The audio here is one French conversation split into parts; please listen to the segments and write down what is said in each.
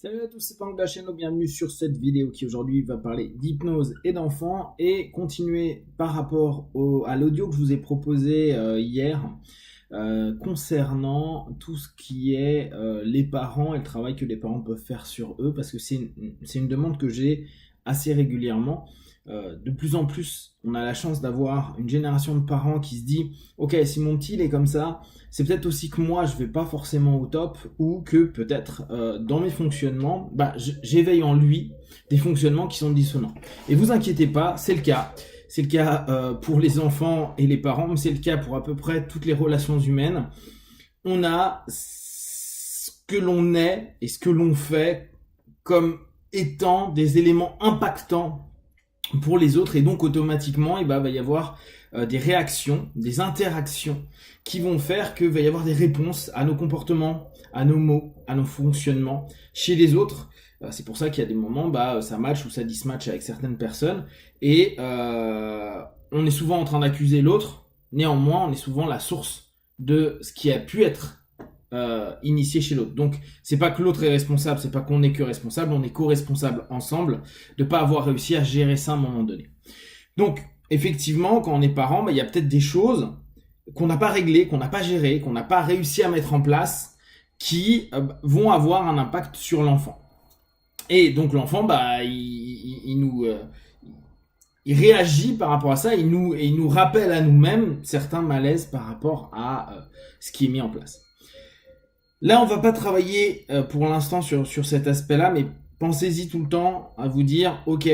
Salut à tous, c'est Pank de la chaîne, bienvenue sur cette vidéo qui aujourd'hui va parler d'hypnose et d'enfants et continuer par rapport à l'audio que je vous ai proposé hier concernant tout ce qui est les parents et le travail que les parents peuvent faire sur eux parce que c'est une demande que j'ai assez régulièrement. De plus en plus, on a la chance d'avoir une génération de parents qui se dit ok, si mon petit il est comme ça, c'est peut-être aussi que moi je vais pas forcément au top ou que peut-être dans mes fonctionnements, j'éveille en lui des fonctionnements qui sont dissonants. Et vous inquiétez pas, c'est le cas. C'est le cas pour les enfants et les parents, mais c'est le cas pour à peu près toutes les relations humaines. On a ce que l'on est et ce que l'on fait comme étant des éléments impactants pour les autres, et donc automatiquement va y avoir des réactions, des interactions qui vont faire que va y avoir des réponses à nos comportements, à nos mots, à nos fonctionnements chez les autres. C'est pour ça qu'il y a des moments ça match ou ça dismatch avec certaines personnes et on est souvent en train d'accuser l'autre. Néanmoins, on est souvent la source de ce qui a pu être initié chez l'autre. Donc c'est pas que l'autre est responsable, c'est pas qu'on est que responsable, on est co-responsable ensemble de pas avoir réussi à gérer ça à un moment donné. Donc effectivement, quand on est parent, il y a peut-être des choses qu'on n'a pas réglées, qu'on n'a pas gérées, qu'on n'a pas réussi à mettre en place, qui vont avoir un impact sur l'enfant. Et donc l'enfant, il réagit par rapport à ça, il nous rappelle à nous-mêmes certains malaises par rapport à ce qui est mis en place. Là, on va pas travailler pour l'instant sur cet aspect-là, mais pensez-y tout le temps à vous dire, ok,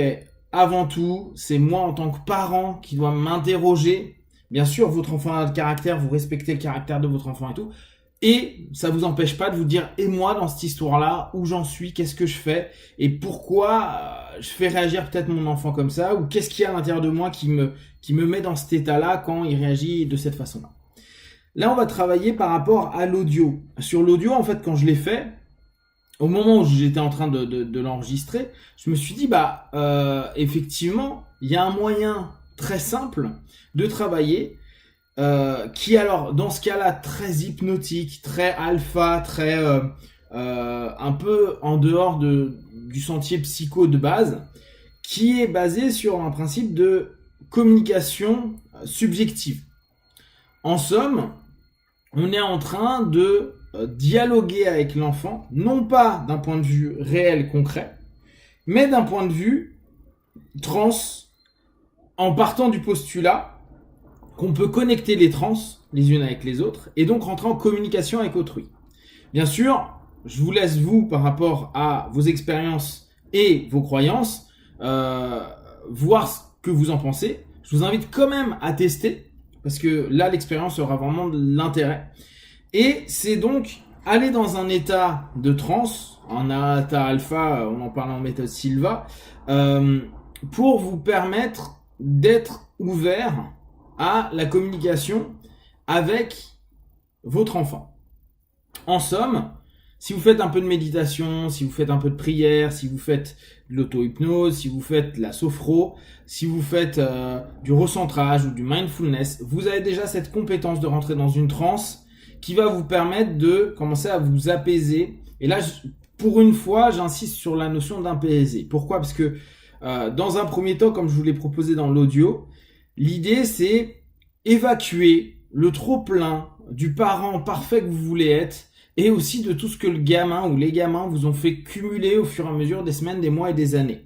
avant tout, c'est moi en tant que parent qui dois m'interroger. Bien sûr, votre enfant a le caractère, vous respectez le caractère de votre enfant et tout. Et ça vous empêche pas de vous dire, et moi dans cette histoire-là, où j'en suis, qu'est-ce que je fais, et pourquoi je fais réagir peut-être mon enfant comme ça, ou qu'est-ce qu'il y a à l'intérieur de moi qui me met dans cet état-là quand il réagit de cette façon-là. Là, on va travailler par rapport à l'audio. Sur l'audio, en fait, quand je l'ai fait, au moment où j'étais en train de l'enregistrer, je me suis dit, effectivement, il y a un moyen très simple de travailler, qui alors, dans ce cas-là, très hypnotique, très alpha, très un peu en dehors du sentier psycho de base, qui est basé sur un principe de communication subjective. En somme, on est en train de dialoguer avec l'enfant, non pas d'un point de vue réel, concret, mais d'un point de vue trans, en partant du postulat qu'on peut connecter les trans les unes avec les autres, et donc rentrer en communication avec autrui. Bien sûr, je vous laisse, vous, par rapport à vos expériences et vos croyances, voir ce que vous en pensez. Je vous invite quand même à tester, parce que là, l'expérience aura vraiment de l'intérêt. Et c'est donc aller dans un état de transe, en état alpha, on en parle en méthode Silva, pour vous permettre d'être ouvert à la communication avec votre enfant. En somme, si vous faites un peu de méditation, si vous faites un peu de prière, si vous faites de l'auto-hypnose, si vous faites la sophro, si vous faites du recentrage ou du mindfulness, vous avez déjà cette compétence de rentrer dans une transe qui va vous permettre de commencer à vous apaiser. Et là, pour une fois, j'insiste sur la notion d'apaiser. Pourquoi ? Parce que dans un premier temps, comme je vous l'ai proposé dans l'audio, l'idée c'est évacuer le trop-plein du parent parfait que vous voulez être, et aussi de tout ce que le gamin ou les gamins vous ont fait cumuler au fur et à mesure des semaines, des mois et des années.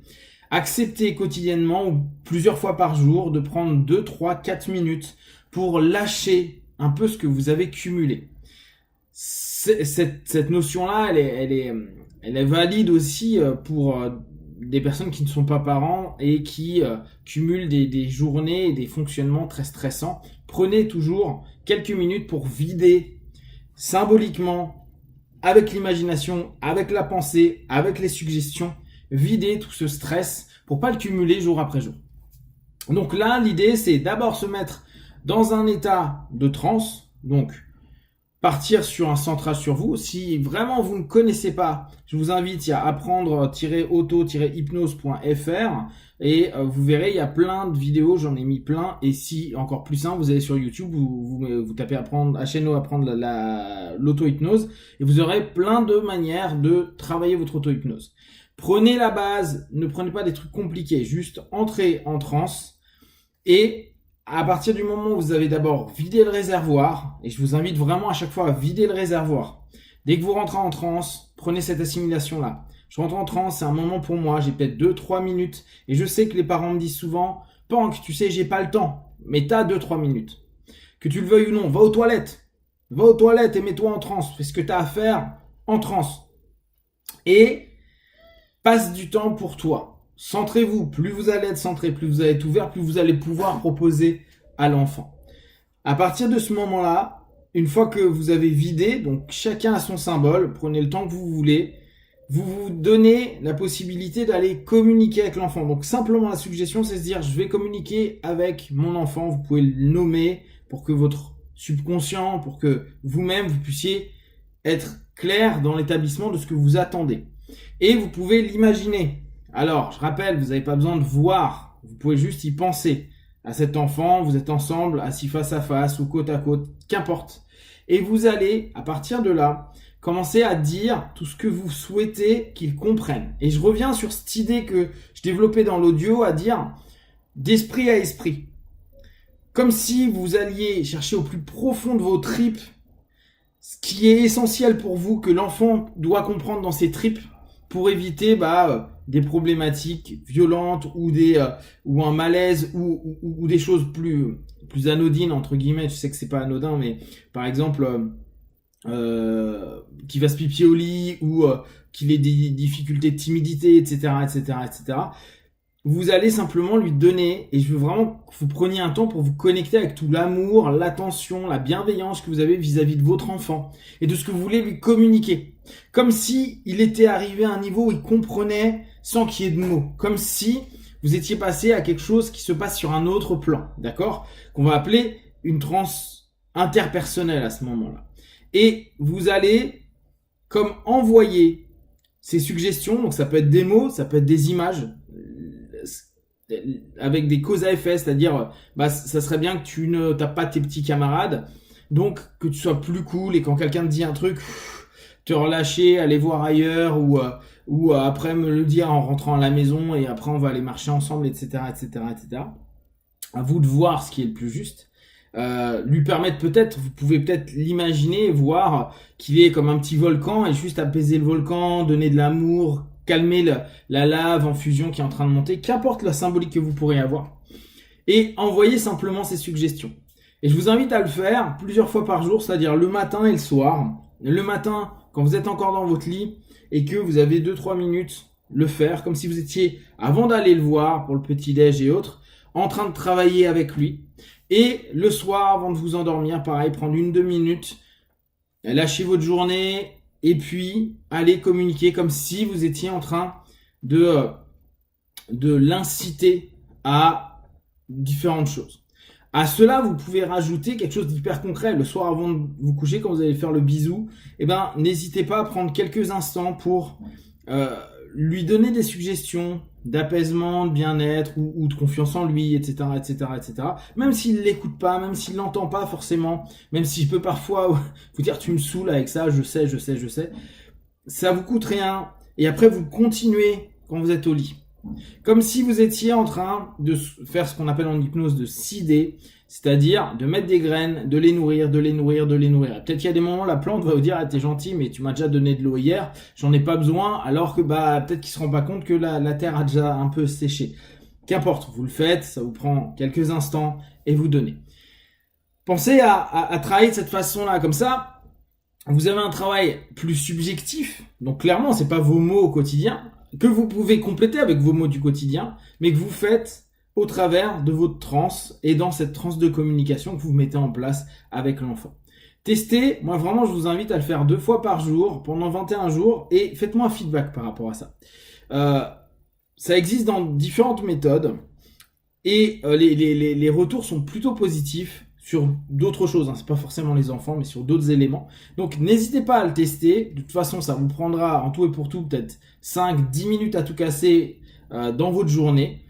Acceptez quotidiennement ou plusieurs fois par jour de prendre 2, 3, 4 minutes pour lâcher un peu ce que vous avez cumulé. Cette notion-là, elle est valide aussi pour des personnes qui ne sont pas parents et qui cumulent des journées et des fonctionnements très stressants. Prenez toujours quelques minutes pour vider symboliquement, avec l'imagination, avec la pensée, avec les suggestions, vider tout ce stress pour pas le cumuler jour après jour. Donc là, l'idée, c'est d'abord se mettre dans un état de transe, donc partir sur un centrage sur vous. Si vraiment vous ne connaissez pas, je vous invite à apprendre-auto-hypnose.fr et vous verrez, il y a plein de vidéos, j'en ai mis plein. Et si, encore plus simple, vous allez sur YouTube, vous tapez HNO apprendre l'auto-hypnose et vous aurez plein de manières de travailler votre auto-hypnose. Prenez la base, ne prenez pas des trucs compliqués, juste entrez en transe et à partir du moment où vous avez d'abord vidé le réservoir, et je vous invite vraiment à chaque fois à vider le réservoir, dès que vous rentrez en transe, prenez cette assimilation-là. Je rentre en transe, c'est un moment pour moi, j'ai peut-être 2-3 minutes, et je sais que les parents me disent souvent, Pank, tu sais, j'ai pas le temps, mais t'as 2-3 minutes. Que tu le veuilles ou non, va aux toilettes et mets-toi en transe, fais ce que t'as à faire en transe. Et passe du temps pour toi. Centrez-vous, plus vous allez être centré, plus vous allez être ouvert, plus vous allez pouvoir proposer à l'enfant. À partir de ce moment-là, une fois que vous avez vidé, donc chacun a son symbole, prenez le temps que vous voulez, vous vous donnez la possibilité d'aller communiquer avec l'enfant. Donc simplement la suggestion, c'est de se dire, je vais communiquer avec mon enfant, vous pouvez le nommer pour que votre subconscient, pour que vous-même, vous puissiez être clair dans l'établissement de ce que vous attendez. Et vous pouvez l'imaginer. Alors, je rappelle, vous n'avez pas besoin de voir, vous pouvez juste y penser à cet enfant, vous êtes ensemble, assis face à face ou côte à côte, qu'importe. Et vous allez, à partir de là, commencer à dire tout ce que vous souhaitez qu'il comprenne. Et je reviens sur cette idée que je développais dans l'audio, à dire d'esprit à esprit. Comme si vous alliez chercher au plus profond de vos tripes ce qui est essentiel pour vous, que l'enfant doit comprendre dans ses tripes, pour éviter des problématiques violentes ou ou un malaise ou des choses plus anodines entre guillemets. Je sais que c'est pas anodin, mais par exemple qu'il va se pipier au lit ou qu'il ait des difficultés de timidité, etc., etc., etc. Vous allez simplement lui donner, et je veux vraiment que vous preniez un temps pour vous connecter avec tout l'amour, l'attention, la bienveillance que vous avez vis-à-vis de votre enfant et de ce que vous voulez lui communiquer. Comme si il était arrivé à un niveau où il comprenait sans qu'il y ait de mots. Comme si vous étiez passé à quelque chose qui se passe sur un autre plan, d'accord? Qu'on va appeler une transe interpersonnelle à ce moment-là. Et vous allez comme envoyer ces suggestions, donc ça peut être des mots, ça peut être des images, avec des causes à effet, c'est-à-dire ça serait bien que tu ne tapes pas tes petits camarades, donc que tu sois plus cool et quand quelqu'un te dit un truc, te relâcher, aller voir ailleurs ou après me le dire en rentrant à la maison et après on va aller marcher ensemble, etc., etc., etc. À vous de voir ce qui est le plus juste. Lui permettre peut-être, vous pouvez peut-être l'imaginer, voir qu'il est comme un petit volcan et juste apaiser le volcan, donner de l'amour, calmer la lave en fusion qui est en train de monter, qu'importe la symbolique que vous pourrez avoir, et envoyer simplement ces suggestions. Et je vous invite à le faire plusieurs fois par jour, c'est-à-dire le matin et le soir. Le matin, quand vous êtes encore dans votre lit et que vous avez 2-3 minutes, le faire comme si vous étiez, avant d'aller le voir pour le petit-déj et autres, en train de travailler avec lui. Et le soir, avant de vous endormir, pareil, prendre 1-2 minutes, lâchez votre journée, et puis allez communiquer comme si vous étiez en train de l'inciter à différentes choses. À cela, vous pouvez rajouter quelque chose d'hyper concret. Le soir avant de vous coucher, quand vous allez faire le bisou, n'hésitez pas à prendre quelques instants pour lui donner des suggestions d'apaisement, de bien-être ou de confiance en lui, etc., etc., etc. Même s'il l'écoute pas, même s'il l'entend pas forcément, même si je peux parfois vous dire tu me saoules avec ça, je sais, ça vous coûte rien. Et après vous continuez quand vous êtes au lit. Comme si vous étiez en train de faire ce qu'on appelle en hypnose de seeder, c'est-à-dire de mettre des graines, de les nourrir. Peut-être qu'il y a des moments où la plante va vous dire ah, t'es gentil mais tu m'as déjà donné de l'eau hier, j'en ai pas besoin, alors que peut-être qu'il se rend pas compte que la terre a déjà un peu séché. Qu'importe, vous le faites, ça vous prend quelques instants et vous donnez. Pensez à travailler de cette façon-là, comme ça, vous avez un travail plus subjectif, donc clairement c'est pas vos mots au quotidien, que vous pouvez compléter avec vos mots du quotidien, mais que vous faites au travers de votre transe et dans cette transe de communication que vous mettez en place avec l'enfant. Testez, moi vraiment je vous invite à le faire 2 fois par jour pendant 21 jours et faites-moi un feedback par rapport à ça. Ça existe dans différentes méthodes et les retours sont plutôt positifs. sur d'autres choses, hein. C'est pas forcément les enfants, mais sur d'autres éléments. Donc n'hésitez pas à le tester. De toute façon, ça vous prendra en tout et pour tout peut-être 5-10 minutes à tout casser dans votre journée.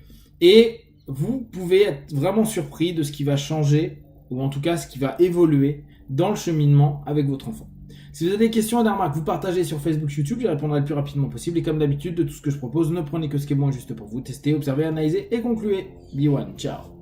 Et vous pouvez être vraiment surpris de ce qui va changer, ou en tout cas ce qui va évoluer dans le cheminement avec votre enfant. Si vous avez des questions et des remarques, vous partagez sur Facebook, YouTube, j'y répondrai le plus rapidement possible. Et comme d'habitude, de tout ce que je propose, ne prenez que ce qui est bon et juste pour vous. Testez, observez, analysez et concluez. Be one, ciao.